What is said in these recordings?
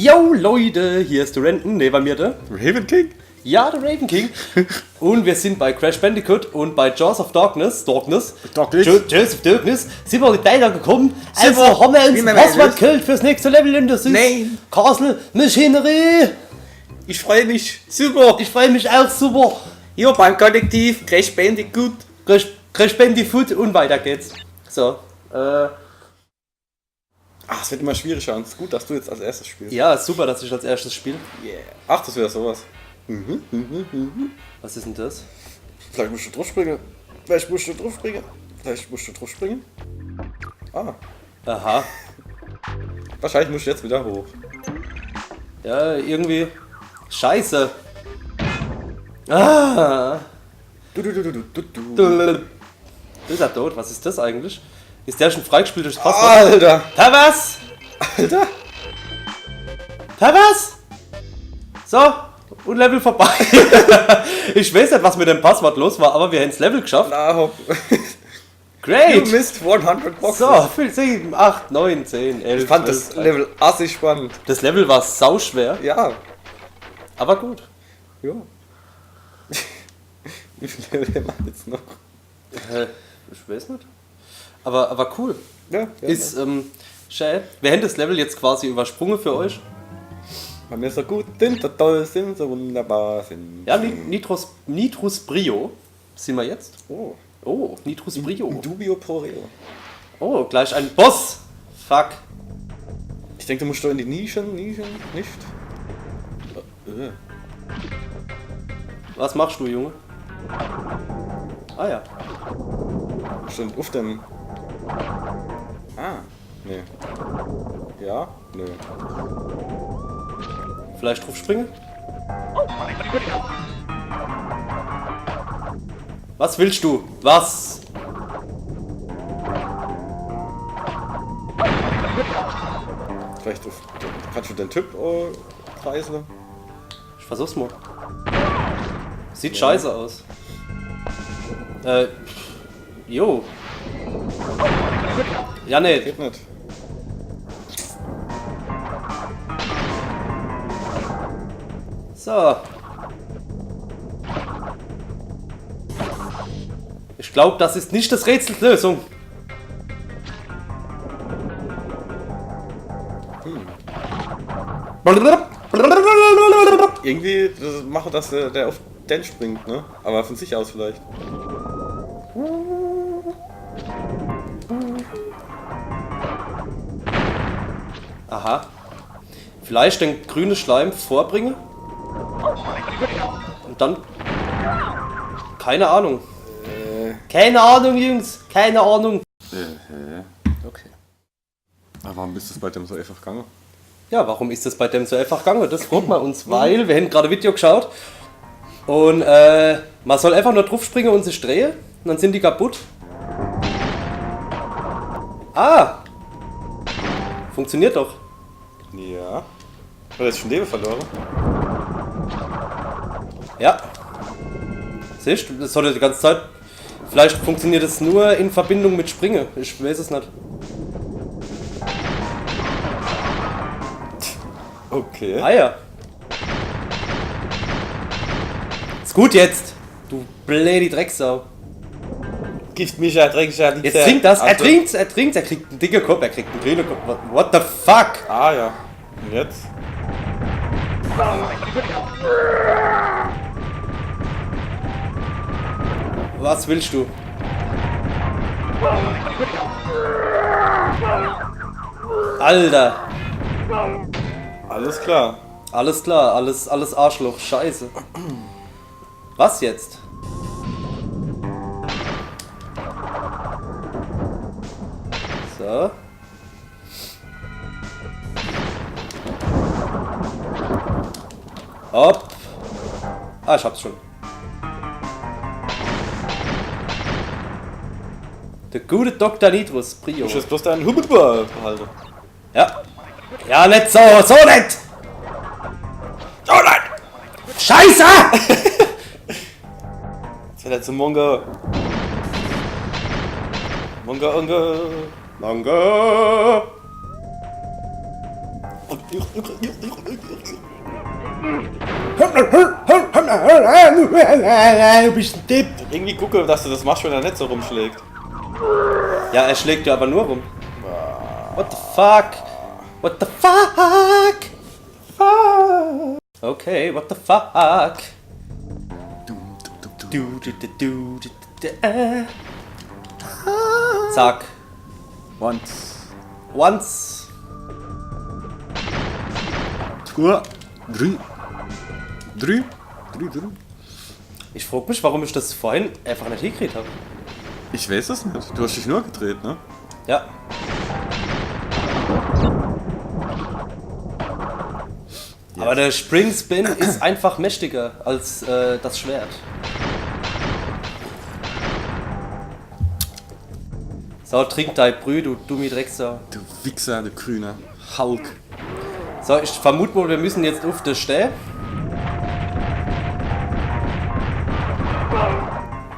Yo Leute, hier ist der Renton, neben mir der Raven King? Ja, der Raven King. Und wir sind bei Crash Bandicoot und bei Jaws of Darkness, Jaws of Darkness, sind wir nicht weitergekommen. Also haben wir uns Passwort gekillt fürs nächste Level in der Süß Castle Machinery. Ich freue mich, super. Ich freue mich auch super. Hier beim Kollektiv Crash Bandicoot. Crash Bandicoot und weiter geht's. So, es wird immer schwieriger und es ist gut, dass du jetzt als erstes spielst. Ja, super, dass ich als erstes spiele. Yeah. Ach, das wäre sowas. Was ist denn das? Vielleicht musst du drauf springen. Vielleicht musst du drauf springen. Ah. Aha. Wahrscheinlich musst du jetzt wieder hoch. Ja, irgendwie. Scheiße. Ah. Ist er tot? Was ist das eigentlich? Ist der schon freigespielt durch das Passwort? Alter! Was? Alter! Was? So, und Level vorbei. Ich weiß nicht, was mit dem Passwort los war, aber wir haben das Level geschafft. Na, Great! You missed 100 Boxes. So, 7, 8, 9, 10, 11. Ich fand 12, das Level assig spannend. Das Level war sauschwer, Ja. aber gut. Ja. Wie viele Level haben wir jetzt noch? Ich weiß nicht. Aber cool. Ja. Ist, schön. Wir haben das Level jetzt quasi übersprungen für euch. Weil wir so gut sind, so toll sind, so wunderbar sind. Ja, Nitrus Brio sind wir jetzt. Oh, Nitrus Brio. Dubio pro Reo. Oh, gleich ein Boss. Fuck. Ich denke, du musst doch in die Nischen, nicht? Was machst du, Junge? Ah ja. Stimmt, auf dem... Nee. Ja? Nö. Vielleicht drauf springen? Was willst du? Was? Vielleicht kannst du den Typ kreiseln? Ich versuch's mal. Sieht scheiße aus. Jo. Ja, nee. Geht nicht. So. Ich glaube, das ist nicht das Rätsels Lösung. Irgendwie mache dass der auf den springt, ne? Aber von sich aus vielleicht. Aha. Vielleicht den grünen Schleim vorbringen? Und dann... Keine Ahnung. Keine Ahnung, Jungs. Keine Ahnung. Okay. Aber warum ist das bei dem so einfach gegangen? Ja, warum ist das bei dem so einfach gegangen? Das fragt man uns, weil wir haben gerade Video geschaut. Und man soll einfach nur drauf springen und sich drehen. Und dann sind die kaputt. Ah! Funktioniert doch. Ja. Hat er jetzt schon Leben verloren? Ja. Siehst du, das sollte die ganze Zeit. Vielleicht funktioniert es nur in Verbindung mit Springen. Ich weiß es nicht. Okay. Ah ja. Ist gut jetzt. Du blöde Drecksau. Gibt mich ja Drecksau. Jetzt trinkt das. Er trinkt, er kriegt einen dicken Kopf, er kriegt einen grünen Kopf. What the fuck? Ah ja. Und jetzt? Was willst du? Alter. Alles klar. Alles klar, alles Arschloch. Scheiße. Was jetzt? So. Hopp. Ah, ich hab's schon. Der gute Dr. Nitrus Brio. Ich muss bloß deinen Hubbelball behalten. Ja. Ja, nicht so, so nicht! Oh nein! Scheiße! Jetzt wird er zum Mongo. Mongo. Manga! Du bist ein Depp. Irgendwie gucke, dass du das machst, wenn er nicht so rumschlägt. Ja, er schlägt ja aber nur rum. What the fuck? What the fuck? Okay, what the fuck? Zack. Once. 2, 3. Ich frag mich, warum ich das vorhin einfach nicht hingekriegt habe. Ich weiß es nicht. Du hast dich nur gedreht, ne? Ja. Aber der Spring Spin ist einfach mächtiger als das Schwert. So, trink dein Brühe, du dumme Drecksau. Du Wichser, du grüner Hulk. So, ich vermute mal, wir müssen jetzt auf den Steh.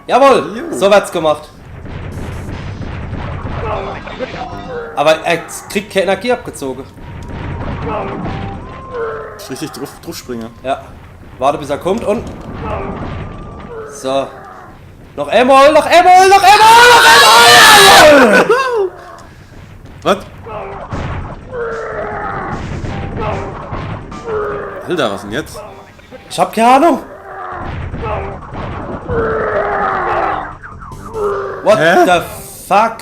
Jawohl, so wird's gemacht. Aber er kriegt keine Energie abgezogen. Richtig drauf springen. Ja. Warte bis er kommt und... So. Noch einmal! Was? Alter, was denn jetzt? Ich hab keine Ahnung. What the fuck?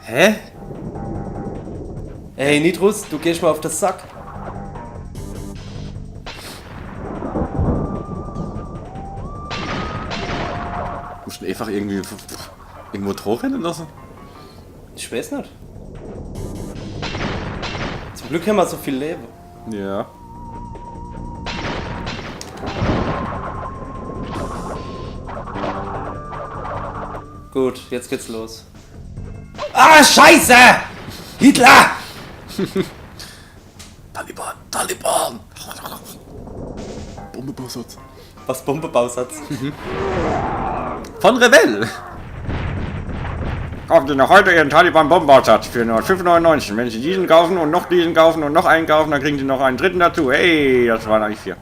Hä? Ey, Nitrus, du gehst mal auf das Sack. Musst du einfach irgendwie irgendwo hochrennen lassen? Ich weiß nicht. Zum Glück haben wir so viel Leben. Ja. Gut, jetzt geht's los. Ah, Scheiße! Hitler! Taliban! Bombebausatz. Was Bombebausatz? Von Rebell! Kaufen Sie noch heute Ihren Taliban-Bombebausatz für nur 5,99. Wenn Sie diesen kaufen und noch diesen kaufen und noch einen kaufen, dann kriegen Sie noch einen dritten dazu. Hey, das waren eigentlich 4.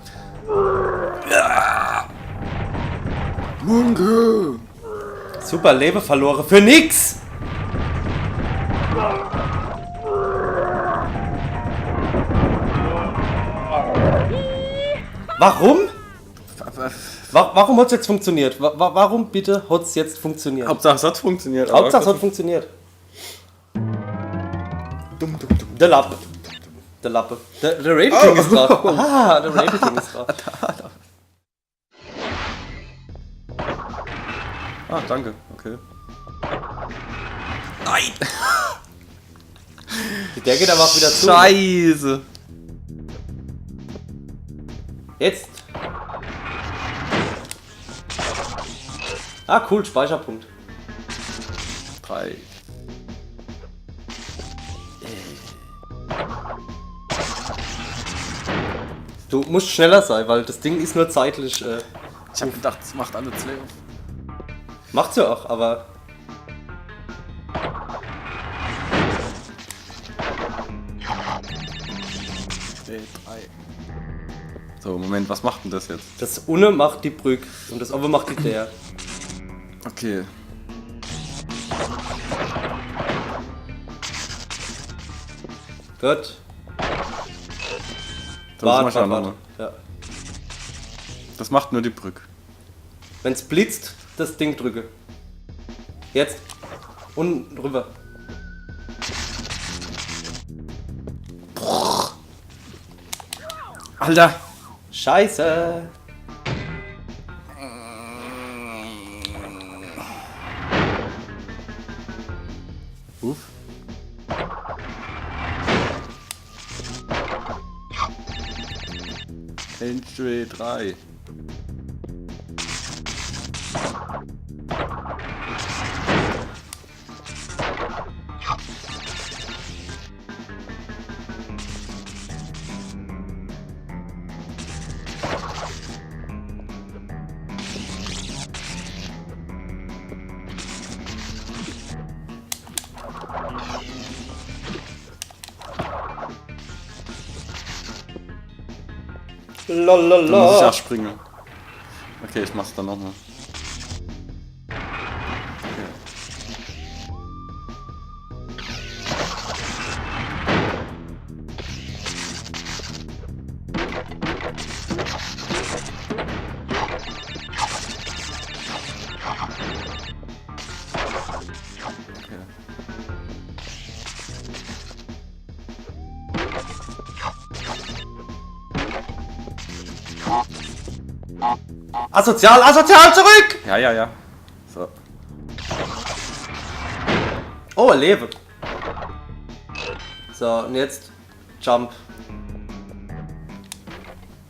Munke! Super, Leben verloren für nix! Warum? Warum hat's jetzt funktioniert? Warum bitte hat's jetzt funktioniert? Hauptsache es hat funktioniert. Hauptsache es hat funktioniert. Der Lappe. Der Lappe. Der Rating ist drauf. Ah, der Rating ist drauf. Ah, danke. Okay. Nein! Der geht aber auch wieder zu. Scheiße! Jetzt! Ah, cool, Speicherpunkt. 3. Du musst schneller sein, weil das Ding ist nur zeitlich. Ich hab gedacht, es macht alle 12. Macht's ja auch, aber. 3. So, Moment, was macht denn das jetzt? Das Unne macht die Brück und das Obe macht die der. Okay. Gut. Warte. Ja. Das macht nur die Brücke. Wenn's blitzt, das Ding drücke. Jetzt. Und rüber. Alter! Scheiße! Uff. Eins, 2, 3. Lalalala. Da muss ich auch springen. Okay, ich mach's dann nochmal. Asozial, asozial, zurück! Ja. So. Oh, er lebt. So, und jetzt Jump.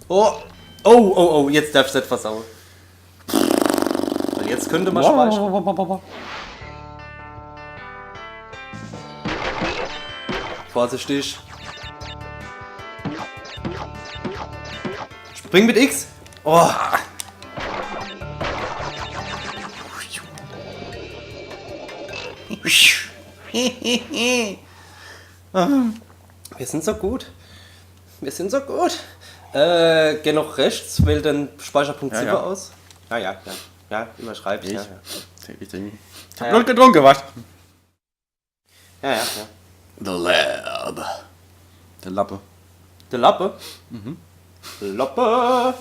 Oh, jetzt darfst du nicht versauen. Und jetzt könnte man speichern. Vorsichtig. Spring mit X. Oh. Wir sind so gut. Geh noch rechts, wähl den Speicherpunkt Ja, 7 ja. aus. Ja, überschreibst. Ja. Ich hab Blut getrunken, was? Ja. The Lab. Der Lappe. Der Lappe? Lappe!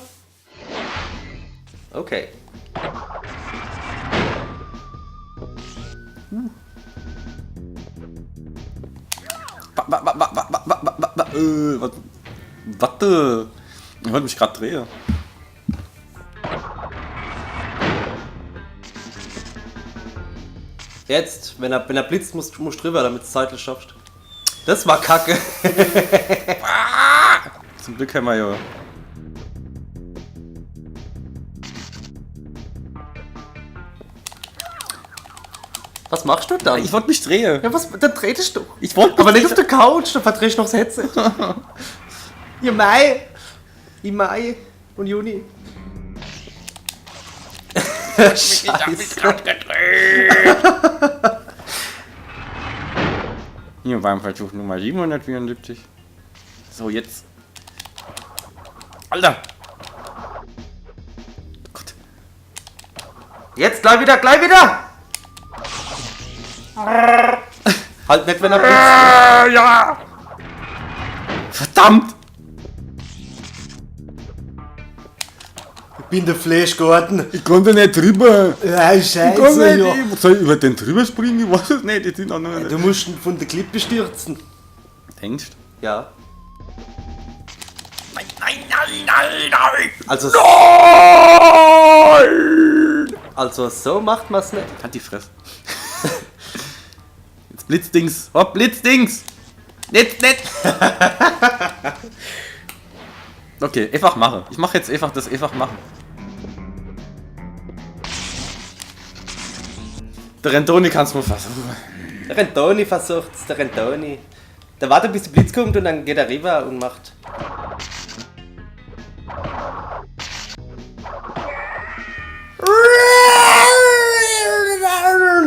Okay. Warte. Ich wollte mich gerade drehen. Jetzt, wenn er blitzt, musst du drüber, damit du es zeitlich schaffst. Das war kacke. Zum Glück haben wir ja. Was machst du dann? Ich wollte mich drehen. Ja, was? Dann dreh dich doch. Ich wollte Aber nicht auf der Couch, dann verdrehst du noch das Headset. Im Mai und Juni. Ich hab mich gerade gedreht. Hier beim Versuch Nummer 774. So, jetzt. Alter! Gott. Jetzt gleich wieder! Halt nicht, wenn er blitzt. Ja! Verdammt! Ich bin der Fleischgarten. Ich konnte nicht drüber. Ja, Ich konnte nicht. Soll ich über den drüber springen? Ich weiß es nicht. Die sind auch nur Du musst ihn von der Klippe stürzen. Denkst Ja. Nein! Also, Nein! also so macht man's nicht. Halt die Fresse. Jetzt Blitzdings. Hopp, Blitzdings! Nicht! Okay, einfach machen. Ich mache jetzt einfach das einfach machen. Der Rentoni kann's mal versuchen. Der Rentoni versucht's, der Rentoni. Der wartet bis der Blitz kommt und dann geht er rüber und macht.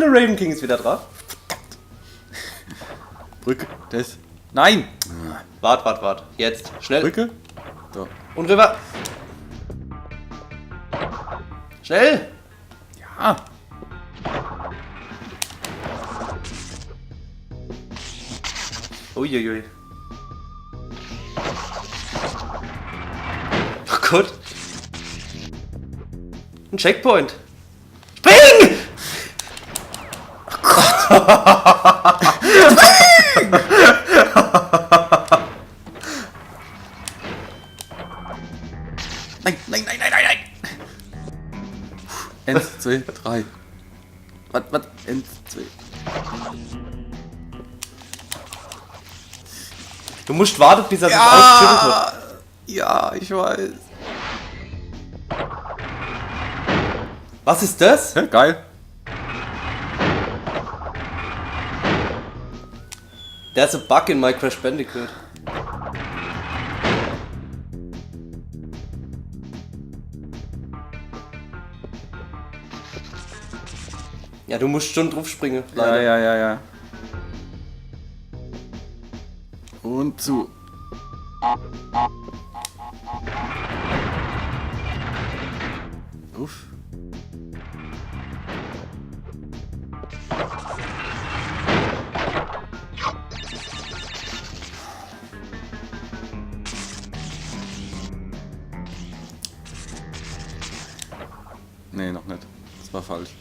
Der Raven King ist wieder drauf. Brücke, das. Nein! Wart. Jetzt, schnell. Brücke? So. Und rüber. Schnell. Ja. Uiuiui. Oh Gott. Ein Checkpoint. Spring! Nein! 1, 2, 3. Was? 1, 2. Du musst warten, bis er sich ausgeschüttelt wird. Ja, ich weiß. Was ist das? Ja, geil. There's a bug in my Crash Bandicoot. Ja, du musst schon drauf springen. Leider. Ja. Und zu. Uff. Nee, noch nicht. Das war falsch.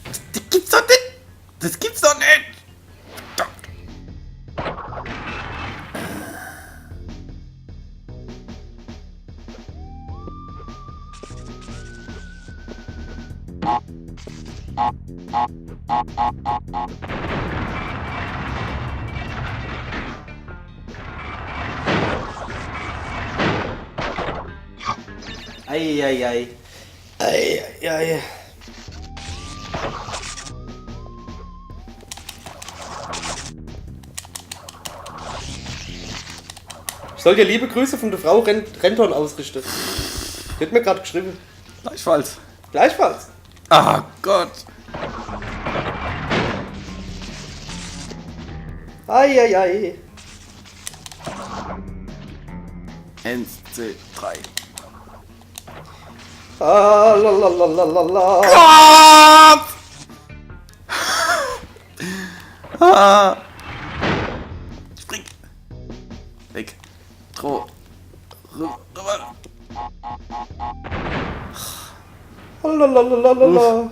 Das gibt's doch nicht! Das gibt's doch nicht! Eieiei. Eieiei. Ich soll dir liebe Grüße von der Frau Renton ausrichten. Die hat mir gerade geschrieben. Gleichfalls. Gleichfalls. Ah Gott. Eieiei. 1, 2, 3. Ah, la la la la la la. Ah. Spring. Weg. Tro. Rüber. Lalalala.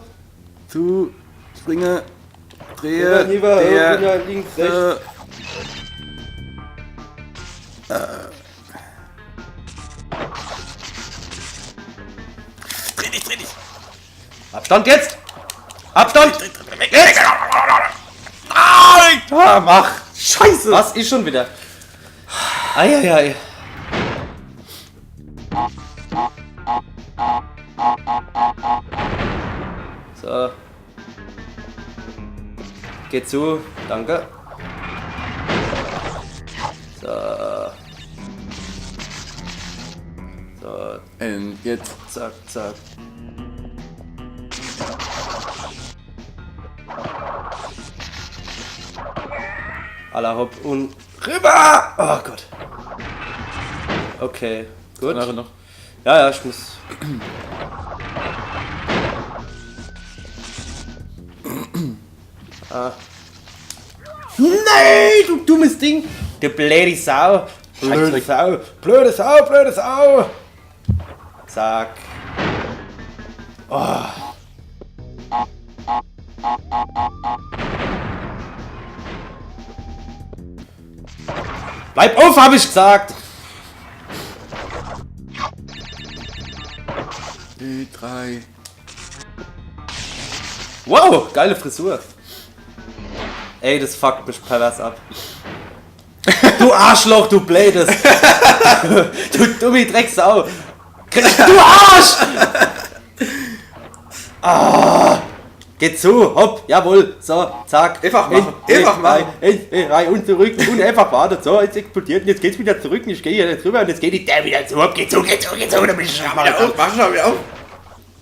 Zu. Springe. Rüber, Drehe. rüber, links, rechts. Dreh dich. Abstand jetzt! Abstand! Jetzt! Ah, mach! Scheiße! Was ist schon wieder? Eieiei. So. Geht zu, danke. So. So, Und jetzt. zack, zack. Alla hopp und rüber! Oh Gott. Okay, gut. Nachher noch. Ja, ich muss. Nein, du dummes Ding! Du blöde Sau! Blöde Sau! Blöde Sau! Blöde Sau! Zack. Oh. Bleib auf, hab ich gesagt! 3. Wow, geile Frisur. Ey, das fuckt mich pervers ab. Du Arschloch, du Blödes. Du dumme Drecksau. Du Arsch! Ah, geht zu, hopp, jawohl, so, zack. Einfach machen, einfach machen. Rein und zurück und einfach wartet. So, jetzt explodiert und jetzt geht's wieder zurück und ich gehe hier jetzt rüber und jetzt geht der wieder zu. Hopp, geht zu, dann bin ich schon mal auf. Mach schon wieder auf.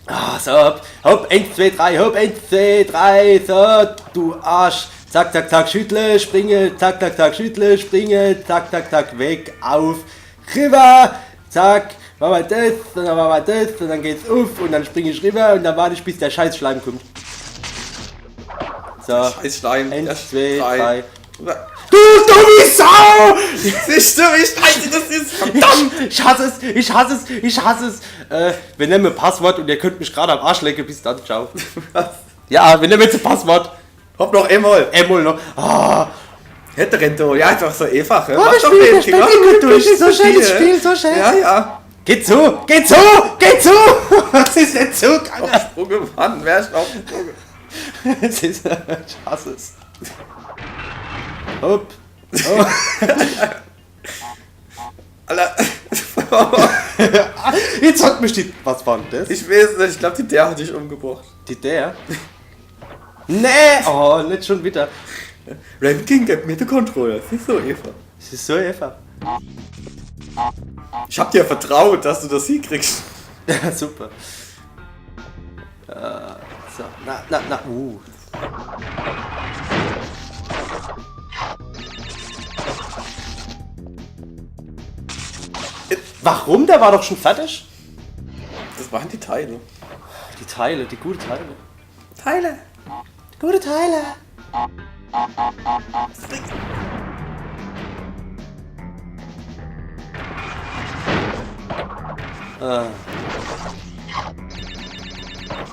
Ah, so, hopp, 1, 2, 3, hopp, 1, 2, 3, so, du Arsch. Zack, zack, zack, schüttle, springe, zack, zack, zack, schüttle, springe, zack, zack, zack, weg, auf, rüber, zack, machen wir das, und dann machen wir das, und dann geht's auf, und dann springe ich rüber, und dann warte ich, bis der scheiß Schleim kommt. So, Scheiß Schleim. 1, 2, 3. Du dumme Sau! Siehst du, wie scheiße das ist? Verdammt! Ich hasse es. Wir nennen ein Passwort und ihr könnt mich gerade am Arsch lecken, bis dann, ciao. Was? Ja, wir nehmen jetzt ein Passwort. Hopp noch einmal. Emol noch. Ah. Hätte Rento. Ja, einfach so einfach. Oh, wir spielen das Spiel durch. So schnell das Spiel, so schnell. Ja, ja. Geht zu! Was ist denn so? Aufsprung, Mann, wer ist aufgesprungen? Es ist, ich hasse es. Hopp. Oh. Alter. Jetzt hat mich die... Was war denn das? Ich weiß nicht, ich glaube, die der hat dich umgebracht. Die der? Nee! Oh, nicht schon wieder. Raven King, gib mir den Controller. Das ist so, Eva. Es ist so einfach. Ich hab dir vertraut, dass du das hinkriegst. Ja, super. So, na. Warum? Der war doch schon fertig. Das waren die Teile. Die Teile, die guten Teile. Teile. Gute Teile.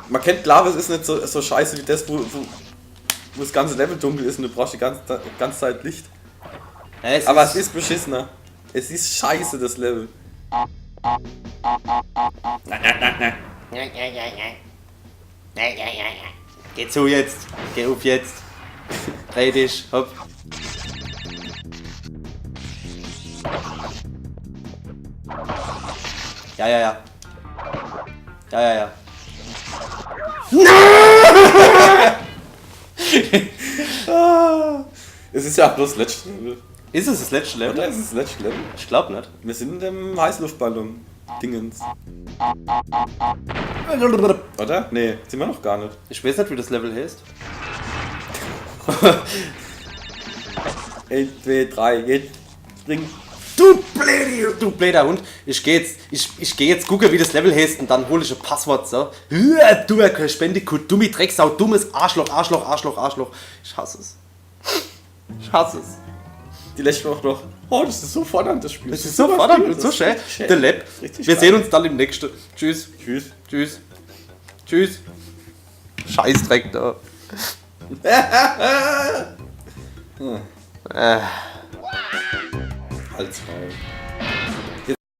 Man kennt klar, es ist nicht so scheiße wie das, wo das ganze Level dunkel ist und du brauchst die ganze Zeit Licht. Aber es ist beschissener. Es ist scheiße, das Level. Geh zu jetzt. Geh auf jetzt. Dreh dich. Hopp. Ja. Ja. Es ist ja bloß das letzte Level. Ist es das letzte Level? Oder ist es das letzte Level? Ich glaub nicht. Wir sind in dem Heißluftballon-Dingens. Oder? Nee, sind wir noch gar nicht. Ich weiß nicht, wie das Level heißt. 1, 2, 3, jetzt spring. Du bläder Hund. Ich geh jetzt gucken, wie das Level heißt und dann hole ich ein Passwort. So. Dummer Crash Bandicoot, dummi Drecksau, dummes Arschloch. Ich hasse es. Die letzte Woche noch. Oh, das ist so fordernd, das Spiel. Das ist so fordernd und so schön. Der Lab. Wir sehen uns dann im nächsten. Tschüss. Scheißdreck da. Halsfrei.